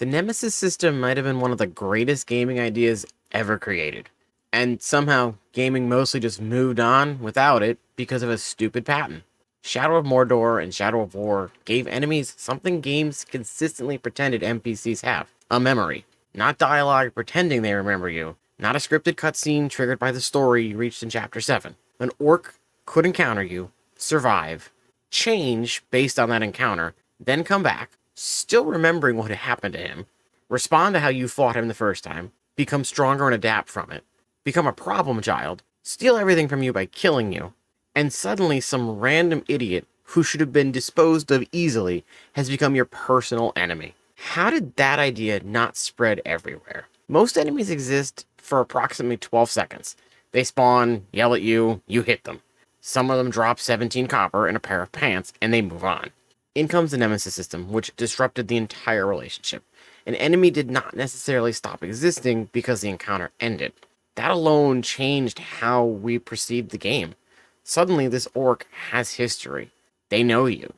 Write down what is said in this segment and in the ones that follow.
The Nemesis system might have been one of the greatest gaming ideas ever created. And somehow, gaming mostly just moved on without it because of a stupid patent. Shadow of Mordor and Shadow of War gave enemies something games consistently pretended NPCs have: a memory. Not dialogue pretending they remember you, not a scripted cutscene triggered by the story you reached in Chapter 7. An orc could encounter you, survive, change based on that encounter, then come back, still remembering what had happened to him, respond to how you fought him the first time, become stronger and adapt from it, become a problem child, steal everything from you by killing you, and suddenly some random idiot who should have been disposed of easily has become your personal enemy. How did that idea not spread everywhere? Most enemies exist for approximately 12 seconds. They spawn, yell at you, you hit them. Some of them drop 17 copper and a pair of pants, and they move on. In comes the Nemesis System, which disrupted the entire relationship. An enemy did not necessarily stop existing because the encounter ended. That alone changed how we perceived the game. Suddenly, this orc has history. They know you.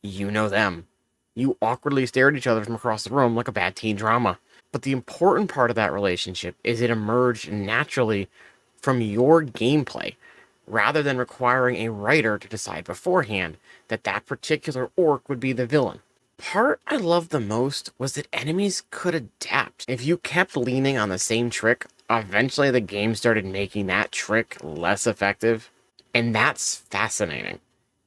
You know them. You awkwardly stare at each other from across the room like a bad teen drama. But the important part of that relationship is it emerged naturally from your gameplay, rather than requiring a writer to decide beforehand that that particular orc would be the villain. Part I loved the most was that enemies could adapt. If you kept leaning on the same trick, eventually the game started making that trick less effective. And that's fascinating,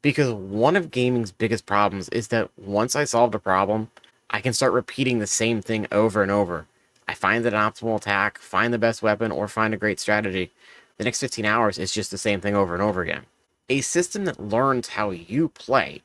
because one of gaming's biggest problems is that once I solved a problem, I can start repeating the same thing over and over. I find an optimal attack, find the best weapon, or find a great strategy. The next 15 hours is just the same thing over and over again. A system that learns how you play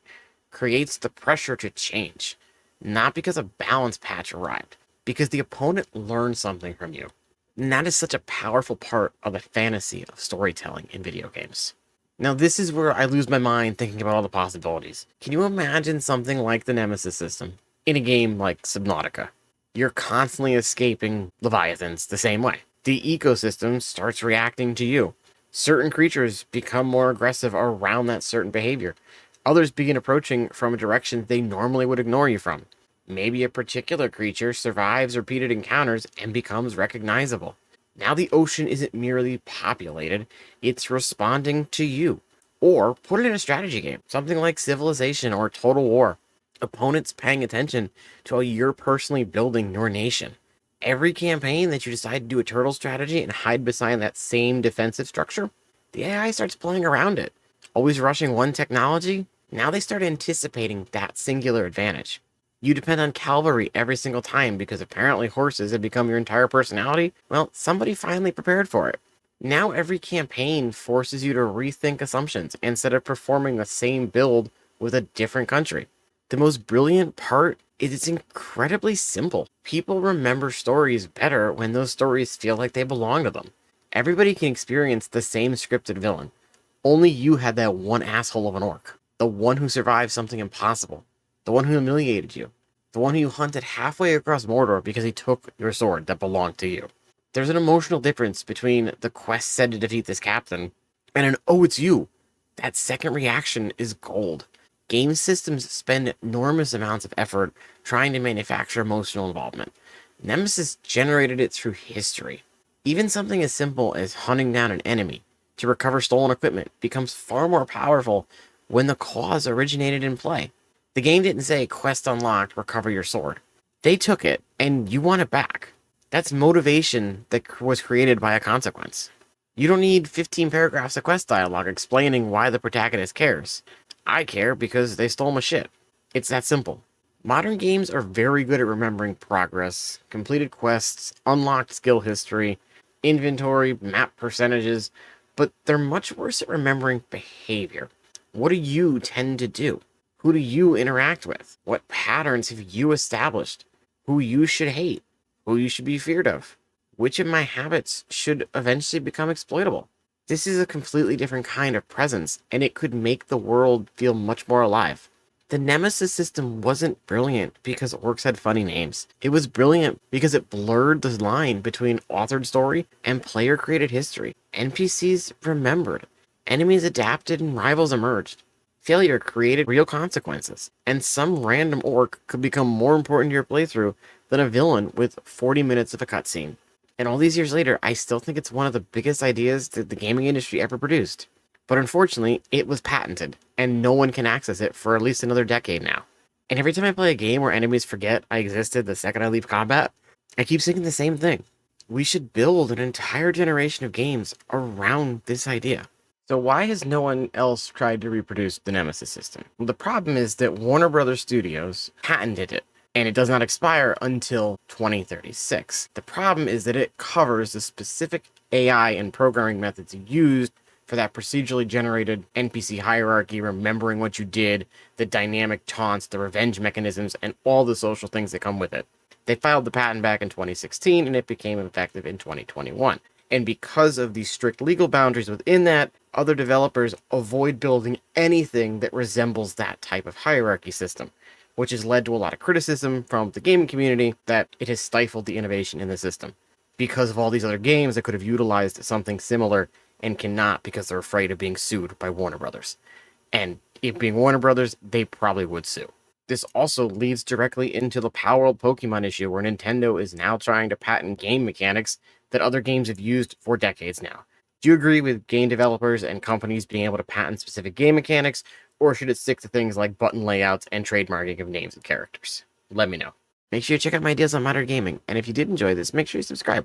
creates the pressure to change, not because a balance patch arrived, because the opponent learned something from you. And that is such a powerful part of the fantasy of storytelling in video games. Now, this is where I lose my mind thinking about all the possibilities. Can you imagine something like the Nemesis system in a game like Subnautica? You're constantly escaping leviathans the same way. The ecosystem starts reacting to you. Certain creatures become more aggressive around that certain behavior. Others begin approaching from a direction they normally would ignore you from. Maybe a particular creature survives repeated encounters and becomes recognizable. Now the ocean isn't merely populated, it's responding to you. Or put it in a strategy game, something like Civilization or Total War. Opponents paying attention to how you're personally building your nation. Every campaign that you decide to do a turtle strategy and hide beside that same defensive structure, the AI starts playing around it. Always rushing one technology, now they start anticipating that singular advantage. You depend on cavalry every single time because apparently horses have become your entire personality. Well, somebody finally prepared for it. Now every campaign forces you to rethink assumptions instead of performing the same build with a different country. The most brilliant part is it's incredibly simple. People remember stories better when those stories feel like they belong to them. Everybody can experience the same scripted villain. Only you had that one asshole of an orc. The one who survived something impossible. The one who humiliated you. The one who you hunted halfway across Mordor because he took your sword that belonged to you. There's an emotional difference between the quest said to defeat this captain and an "oh, it's you." That second reaction is gold. Game systems spend enormous amounts of effort trying to manufacture emotional involvement. Nemesis generated it through history. Even something as simple as hunting down an enemy to recover stolen equipment becomes far more powerful when the cause originated in play. The game didn't say quest unlocked, recover your sword. They took it and you want it back. That's motivation that was created by a consequence. You don't need 15 paragraphs of quest dialogue explaining why the protagonist cares. I care because they stole my shit. It's that simple. Modern games are very good at remembering progress, completed quests, unlocked skill history, inventory, map percentages, but they're much worse at remembering behavior. What do you tend to do? Who do you interact with? What patterns have you established? Who you should hate? Who you should be feared of? Which of my habits should eventually become exploitable? This is a completely different kind of presence, and it could make the world feel much more alive. The Nemesis system wasn't brilliant because orcs had funny names. It was brilliant because it blurred the line between authored story and player-created history. NPCs remembered. Enemies adapted and rivals emerged. Failure created real consequences, and some random orc could become more important to your playthrough than a villain with 40 minutes of a cutscene. And all these years later, I still think it's one of the biggest ideas that the gaming industry ever produced. But unfortunately, it was patented, and no one can access it for at least another decade now. And every time I play a game where enemies forget I existed the second I leave combat, I keep thinking the same thing. We should build an entire generation of games around this idea. So why has no one else tried to reproduce the Nemesis system? Well, the problem is that Warner Brothers Studios patented it, and it does not expire until 2036. The problem is that it covers the specific AI and programming methods used for that procedurally generated NPC hierarchy, remembering what you did, the dynamic taunts, the revenge mechanisms, and all the social things that come with it. They filed the patent back in 2016, and it became effective in 2021. And because of the strict legal boundaries within that, other developers avoid building anything that resembles that type of hierarchy system, which has led to a lot of criticism from the gaming community that it has stifled the innovation in the system. Because of all these other games that could have utilized something similar and cannot because they're afraid of being sued by Warner Brothers. And if being Warner Brothers, they probably would sue. This also leads directly into the Power Pokemon issue, where Nintendo is now trying to patent game mechanics that other games have used for decades now. Do you agree with game developers and companies being able to patent specific game mechanics, or should it stick to things like button layouts and trademarking of names and characters? Let me know. Make sure you check out my ideas on modern gaming, and if you did enjoy this, make sure you subscribe.